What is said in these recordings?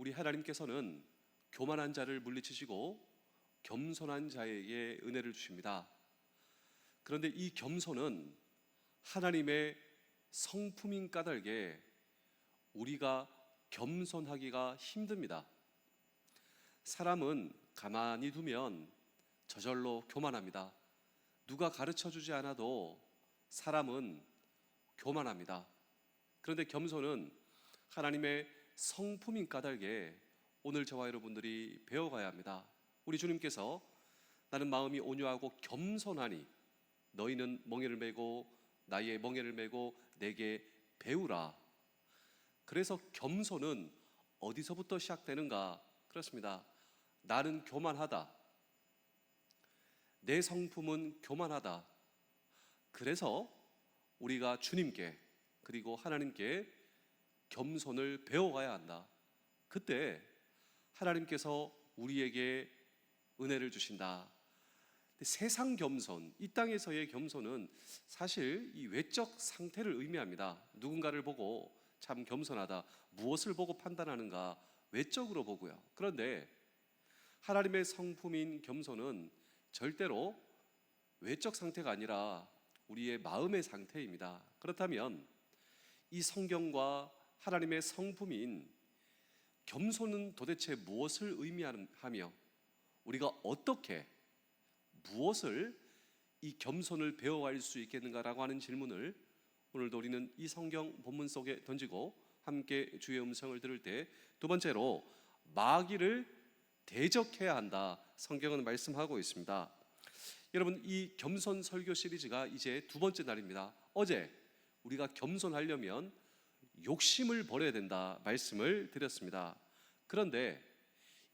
우리 하나님께서는 교만한 자를 물리치시고 겸손한 자에게 은혜를 주십니다. 그런데 이 겸손은 하나님의 성품인 까닭에 우리가 겸손하기가 힘듭니다. 사람은 가만히 두면 저절로 교만합니다. 누가 가르쳐 주지 않아도 사람은 교만합니다. 그런데 겸손은 하나님의 성품인 까닭에 오늘 저와 여러분들이 배워가야 합니다. 우리 주님께서 나는 마음이 온유하고 겸손하니 너희는 멍에를 메고 나의 멍에를 메고 내게 배우라. 그래서 겸손은 어디서부터 시작되는가? 그렇습니다. 나는 교만하다. 내 성품은 교만하다. 그래서 우리가 주님께 그리고 하나님께 겸손을 배워가야 한다. 그때 하나님께서 우리에게 은혜를 주신다. 세상 겸손, 이 땅에서의 겸손은 사실 이 외적 상태를 의미합니다. 누군가를 보고 참 겸손하다, 무엇을 보고 판단하는가? 외적으로 보고요. 그런데 하나님의 성품인 겸손은 절대로 외적 상태가 아니라 우리의 마음의 상태입니다. 그렇다면 이 성경과 하나님의 성품인 겸손은 도대체 무엇을 의미하며 우리가 어떻게 무엇을 이 겸손을 배워갈 수 있겠는가라고 하는 질문을 오늘도 우리는 이 성경 본문 속에 던지고 함께 주의 음성을 들을 때, 두 번째로 마귀를 대적해야 한다. 성경은 말씀하고 있습니다. 여러분, 이 겸손 설교 시리즈가 이제 두 번째 날입니다. 어제 우리가 겸손하려면 욕심을 버려야 된다 말씀을 드렸습니다. 그런데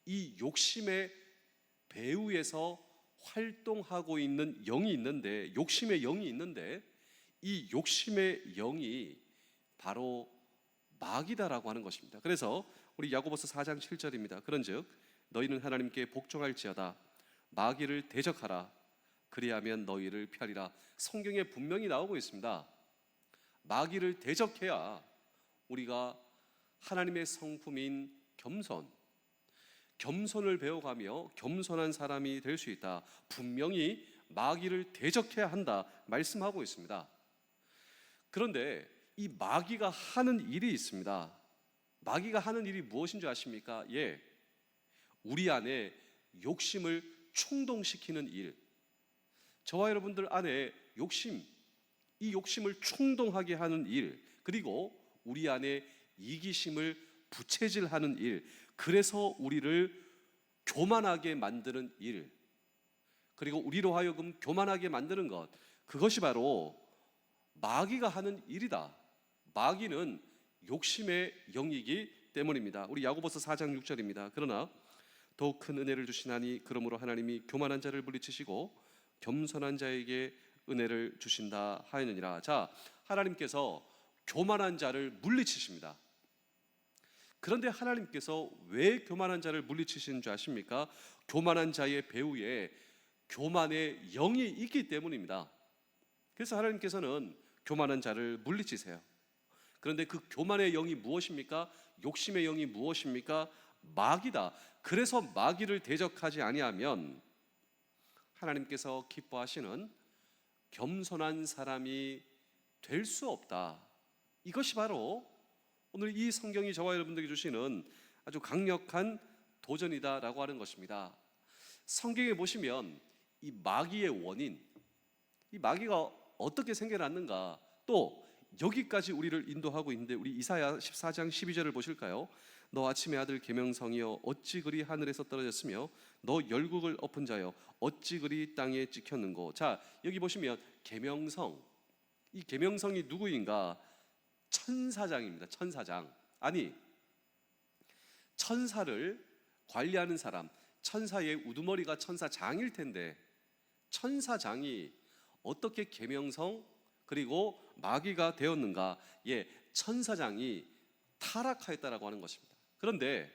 이 욕심의 배후에서 활동하고 있는 영이 있는데, 욕심의 영이 있는데 이 욕심의 영이 바로 마귀다라고 하는 것입니다. 그래서 우리 야고보서 4장 7절입니다. 그런즉 너희는 하나님께 복종할지어다. 마귀를 대적하라. 그리하면 너희를 피하리라. 성경에 분명히 나오고 있습니다. 마귀를 대적해야 우리가 하나님의 성품인 겸손을 배워가며 겸손한 사람이 될 수 있다. 분명히 마귀를 대적해야 한다 말씀하고 있습니다. 그런데 이 마귀가 하는 일이 있습니다. 마귀가 하는 일이 무엇인 줄 아십니까? 우리 안에 욕심을 충동시키는 일. 저와 여러분들 안에 이 욕심을 충동하게 하는 일, 그리고 우리 안에 이기심을 부채질하는 일, 그래서 우리를 교만하게 만드는 일, 그리고 우리로 하여금 교만하게 만드는 것, 그것이 바로 마귀가 하는 일이다. 마귀는 욕심의 영이기 때문입니다. 우리 야고보서 4장 6절입니다. 그러나 더욱 큰 은혜를 주시나니 그러므로 하나님이 교만한 자를 물리치시고 겸손한 자에게 은혜를 주신다 하였느니라. 자, 하나님께서 교만한 자를 물리치십니다. 그런데 하나님께서 왜 교만한 자를 물리치시는 줄 아십니까? 교만한 자의 배후에 교만의 영이 있기 때문입니다. 그래서 하나님께서는 교만한 자를 물리치세요. 그런데 그 교만의 영이 무엇입니까? 욕심의 영이 무엇입니까? 마귀다. 그래서 마귀를 대적하지 아니하면 하나님께서 기뻐하시는 겸손한 사람이 될 수 없다. 이것이 바로 오늘 이 성경이 저와 여러분들에게 주시는 아주 강력한 도전이다라고 하는 것입니다. 성경에 보시면 이 마귀의 원인, 이 마귀가 어떻게 생겨났는가, 또 여기까지 우리를 인도하고 있는데, 우리 이사야 14장 12절을 보실까요? 너 아침의 아들 계명성이여 어찌 그리 하늘에서 떨어졌으며 너 열국을 엎은 자여 어찌 그리 땅에 찍혔는고. 자, 여기 보시면 계명성, 이 계명성이 누구인가? 천사장입니다. 천사장. 아니, 천사를 관리하는 사람, 천사의 우두머리가 천사장일 텐데 천사장이 어떻게 계명성 그리고 마귀가 되었는가? 천사장이 타락하였다라고 하는 것입니다. 그런데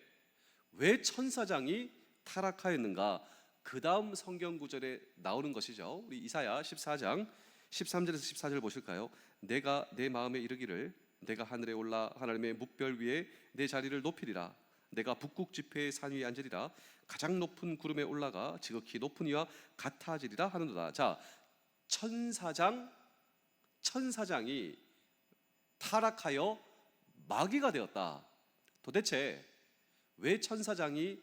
왜 천사장이 타락하였는가? 그 다음 성경 구절에 나오는 것이죠. 우리 이사야 14장 13절에서 14절 보실까요? 내가 내 마음에 이르기를 내가 하늘에 올라 하나님의 뭇별 위에 내 자리를 높이리라. 내가 북극 지폐의 산 위에 앉으리라. 가장 높은 구름에 올라가 지극히 높은 이와 같아지리라 하는도다. 자, 천사장이 타락하여 마귀가 되었다. 도대체 왜 천사장이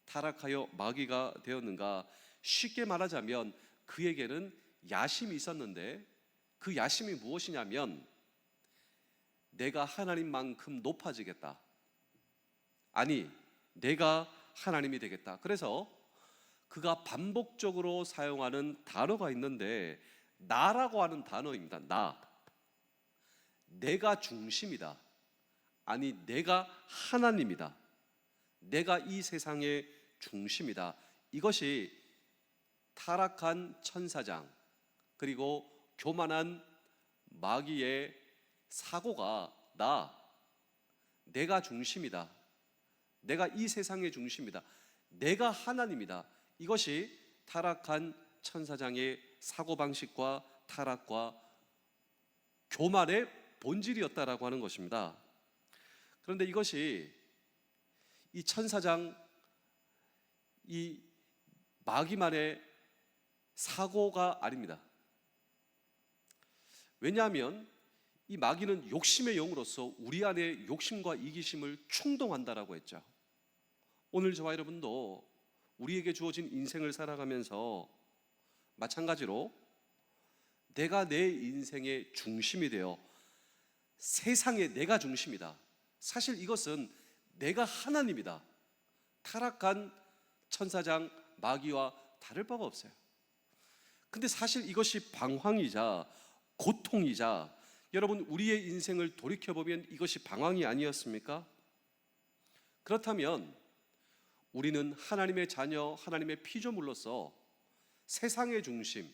타락하여 마귀가 되었는가? 쉽게 말하자면 그에게는 야심이 있었는데, 그 야심이 무엇이냐면 내가 하나님만큼 높아지겠다, 아니 내가 하나님이 되겠다. 그래서 그가 반복적으로 사용하는 단어가 있는데 나라고 하는 단어입니다. 내가 중심이다, 아니 내가 하나님이다, 내가 이 세상의 중심이다. 이것이 타락한 천사장 그리고 교만한 마귀의 사고가 내가 중심이다, 내가 이 세상의 중심이다, 내가 하나님이다. 이것이 타락한 천사장의 사고방식과 타락과 교만의 본질이었다라고 하는 것입니다. 그런데 이것이 이 천사장, 이 마귀만의 사고가 아닙니다. 왜냐하면 이 마귀는 욕심의 영으로서 우리 안에 욕심과 이기심을 충동한다라고 했죠. 오늘 저와 여러분도 우리에게 주어진 인생을 살아가면서 마찬가지로 내가 내 인생의 중심이 되어 세상에 내가 중심이다. 사실 이것은 내가 하나님이다. 타락한 천사장 마귀와 다를 바가 없어요. 근데 사실 이것이 방황이자 고통이자, 여러분 우리의 인생을 돌이켜보면 이것이 방황이 아니었습니까? 그렇다면 우리는 하나님의 자녀, 하나님의 피조물로서 세상의 중심,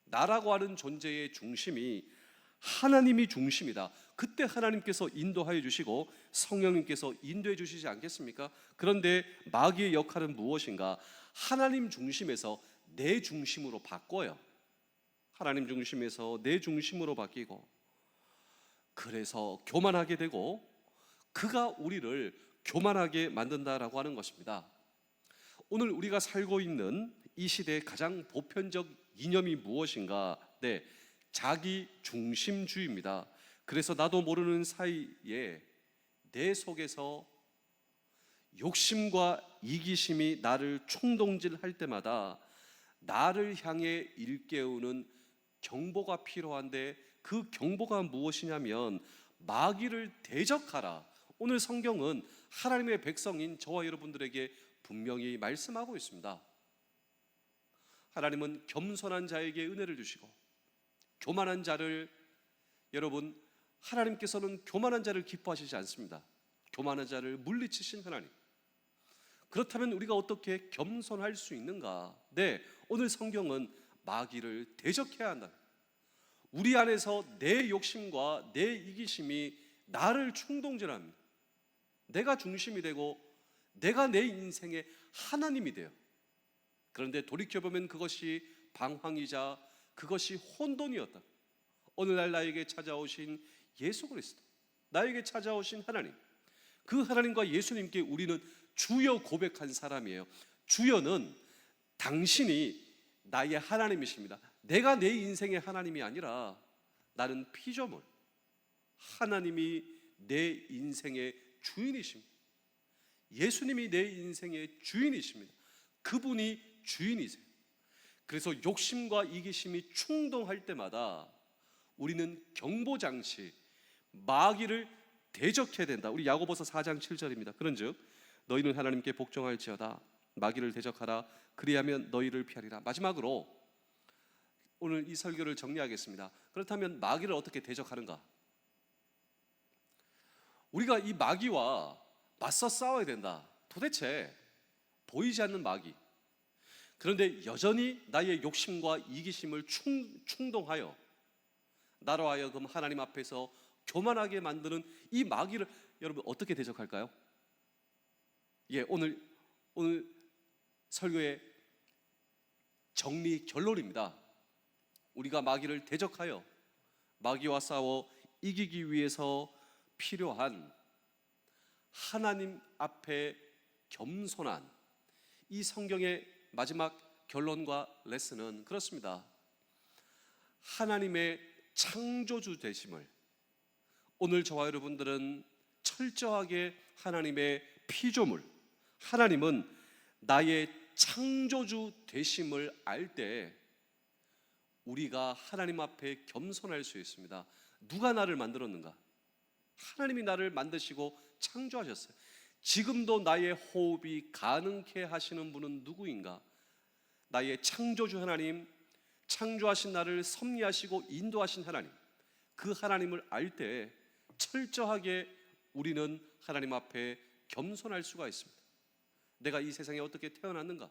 나라고 하는 존재의 중심이 하나님이 중심이다. 그때 하나님께서 인도하여 주시고 성령님께서 인도해 주시지 않겠습니까? 그런데 마귀의 역할은 무엇인가? 하나님 중심에서 내 중심으로 바꿔요. 하나님 중심에서 내 중심으로 바뀌고, 그래서 교만하게 되고 그가 우리를 교만하게 만든다라고 하는 것입니다. 오늘 우리가 살고 있는 이 시대의 가장 보편적 이념이 무엇인가? 네, 자기 중심주의입니다. 그래서 나도 모르는 사이에 내 속에서 욕심과 이기심이 나를 충동질할 때마다 나를 향해 일깨우는 경보가 필요한데, 그 경보가 무엇이냐면 마귀를 대적하라. 오늘 성경은 하나님의 백성인 저와 여러분들에게 분명히 말씀하고 있습니다. 하나님은 겸손한 자에게 은혜를 주시고 교만한 자를, 여러분 하나님께서는 교만한 자를 기뻐하시지 않습니다. 교만한 자를 물리치신 하나님. 그렇다면 우리가 어떻게 겸손할 수 있는가? 네, 오늘 성경은 마귀를 대적해야 한다. 우리 안에서 내 욕심과 내 이기심이 나를 충동질합니다. 내가 중심이 되고 내가 내 인생의 하나님이 돼요. 그런데 돌이켜보면 그것이 방황이자 그것이 혼돈이었다. 오늘날 나에게 찾아오신 예수 그리스도, 나에게 찾아오신 하나님, 그 하나님과 예수님께 우리는 주여 고백한 사람이에요. 주여는 당신이 나의 하나님이십니다. 내가 내 인생의 하나님이 아니라 나는 피조물, 하나님이 내 인생의 주인이십니다. 예수님이 내 인생의 주인이십니다. 그분이 주인이세요. 그래서 욕심과 이기심이 충동할 때마다 우리는 경보장치, 마귀를 대적해야 된다. 우리 야고보서 4장 7절입니다. 그런즉 너희는 하나님께 복종할지어다. 마귀를 대적하라. 그리하면 너희를 피하리라. 마지막으로 오늘 이 설교를 정리하겠습니다. 그렇다면 마귀를 어떻게 대적하는가? 우리가 이 마귀와 맞서 싸워야 된다. 도대체 보이지 않는 마귀, 그런데 여전히 나의 욕심과 이기심을 충동하여 나로 하여금 하나님 앞에서 교만하게 만드는 이 마귀를 여러분 어떻게 대적할까요? 예, 오늘 설교의 정리 결론입니다. 우리가 마귀를 대적하여 마귀와 싸워 이기기 위해서 필요한 하나님 앞에 겸손한 이 성경의 마지막 결론과 레슨은 그렇습니다. 하나님의 창조주 되심을 오늘 저와 여러분들은 철저하게 하나님의 피조물, 하나님은 나의 창조주 되심을 알 때 우리가 하나님 앞에 겸손할 수 있습니다. 누가 나를 만들었는가? 하나님이 나를 만드시고 창조하셨어요. 지금도 나의 호흡이 가능케 하시는 분은 누구인가? 나의 창조주 하나님, 창조하신 나를 섭리하시고 인도하신 하나님, 그 하나님을 알 때 철저하게 우리는 하나님 앞에 겸손할 수가 있습니다. 내가 이 세상에 어떻게 태어났는가?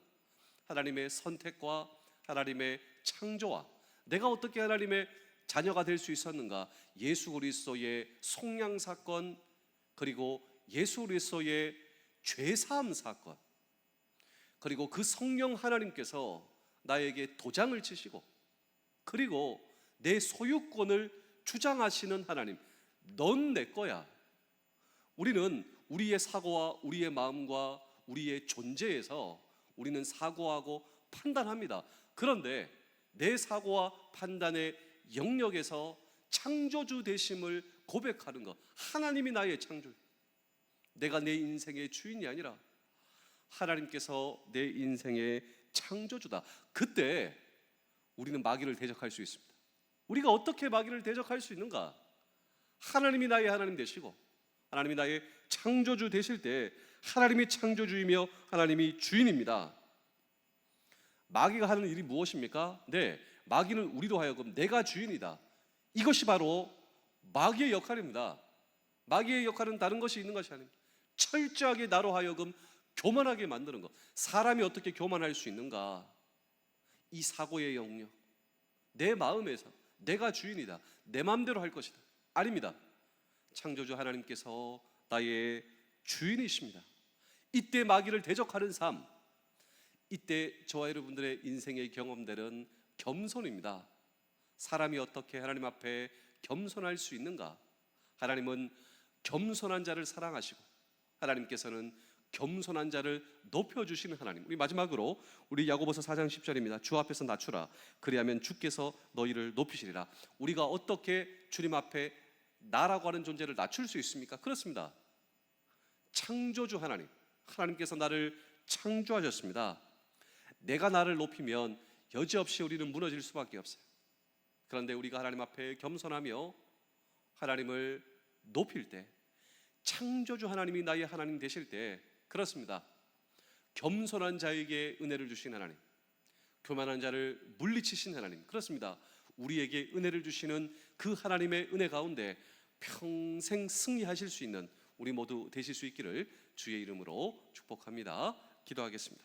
하나님의 선택과 하나님의 창조와 내가 어떻게 하나님의 자녀가 될 수 있었는가? 예수 그리스도의 속량 사건, 그리고 예수 그리스도의 죄사함 사건, 그리고 그 성령 하나님께서 나에게 도장을 치시고, 그리고 내 소유권을 주장하시는 하나님, 넌 내 거야. 우리는 우리의 사고와 우리의 마음과 우리의 존재에서 우리는 사고하고 판단합니다. 그런데 내 사고와 판단의 영역에서 창조주 되심을 고백하는 것, 하나님이 나의 창조, 내가 내 인생의 주인이 아니라 하나님께서 내 인생의 창조주다. 그때 우리는 마귀를 대적할 수 있습니다. 우리가 어떻게 마귀를 대적할 수 있는가? 하나님이 나의 하나님 되시고 하나님이 나의 창조주 되실 때 하나님이 창조주이며 하나님이 주인입니다. 마귀가 하는 일이 무엇입니까? 네, 마귀는 우리로 하여금 내가 주인이다, 이것이 바로 마귀의 역할입니다. 마귀의 역할은 다른 것이 있는 것이 아닙니다. 철저하게 나로 하여금 교만하게 만드는 것. 사람이 어떻게 교만할 수 있는가? 이 사고의 영역, 내 마음에서 내가 주인이다, 내 마음대로 할 것이다. 아닙니다. 창조주 하나님께서 나의 주인이십니다. 이때 마귀를 대적하는 삶, 이때 저와 여러분들의 인생의 경험들은 겸손입니다. 사람이 어떻게 하나님 앞에 겸손할 수 있는가? 하나님은 겸손한 자를 사랑하시고 하나님께서는 겸손한 자를 높여주시는 하나님. 우리 마지막으로 우리 야고보서 4장 10절입니다. 주 앞에서 낮추라, 그리하면 주께서 너희를 높이시리라. 우리가 어떻게 주님 앞에 나라고 하는 존재를 낮출 수 있습니까? 그렇습니다. 창조주 하나님, 하나님께서 나를 창조하셨습니다. 내가 나를 높이면 여지없이 우리는 무너질 수밖에 없어요. 그런데 우리가 하나님 앞에 겸손하며 하나님을 높일 때, 창조주 하나님이 나의 하나님 되실 때, 그렇습니다, 겸손한 자에게 은혜를 주신 하나님, 교만한 자를 물리치신 하나님, 그렇습니다, 우리에게 은혜를 주시는 그 하나님의 은혜 가운데 평생 승리하실 수 있는 우리 모두 되실 수 있기를 주의 이름으로 축복합니다. 기도하겠습니다.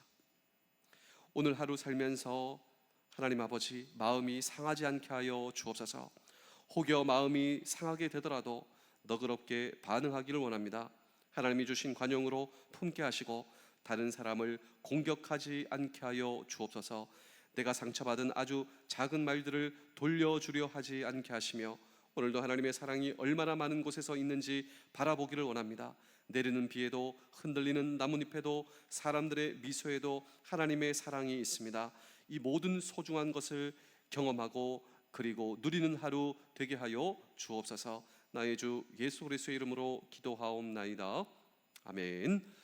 오늘 하루 살면서 하나님 아버지, 마음이 상하지 않게 하여 주옵소서. 혹여 마음이 상하게 되더라도 너그럽게 반응하기를 원합니다. 하나님이 주신 관용으로 품게 하시고 다른 사람을 공격하지 않게 하여 주옵소서. 내가 상처받은 아주 작은 말들을 돌려주려 하지 않게 하시며 오늘도 하나님의 사랑이 얼마나 많은 곳에서 있는지 바라보기를 원합니다. 내리는 비에도 흔들리는 나뭇잎에도 사람들의 미소에도 하나님의 사랑이 있습니다. 이 모든 소중한 것을 경험하고 그리고 누리는 하루 되게 하여 주옵소서. 나의 주 예수 그리스도의 이름으로 기도하옵나이다. 아멘.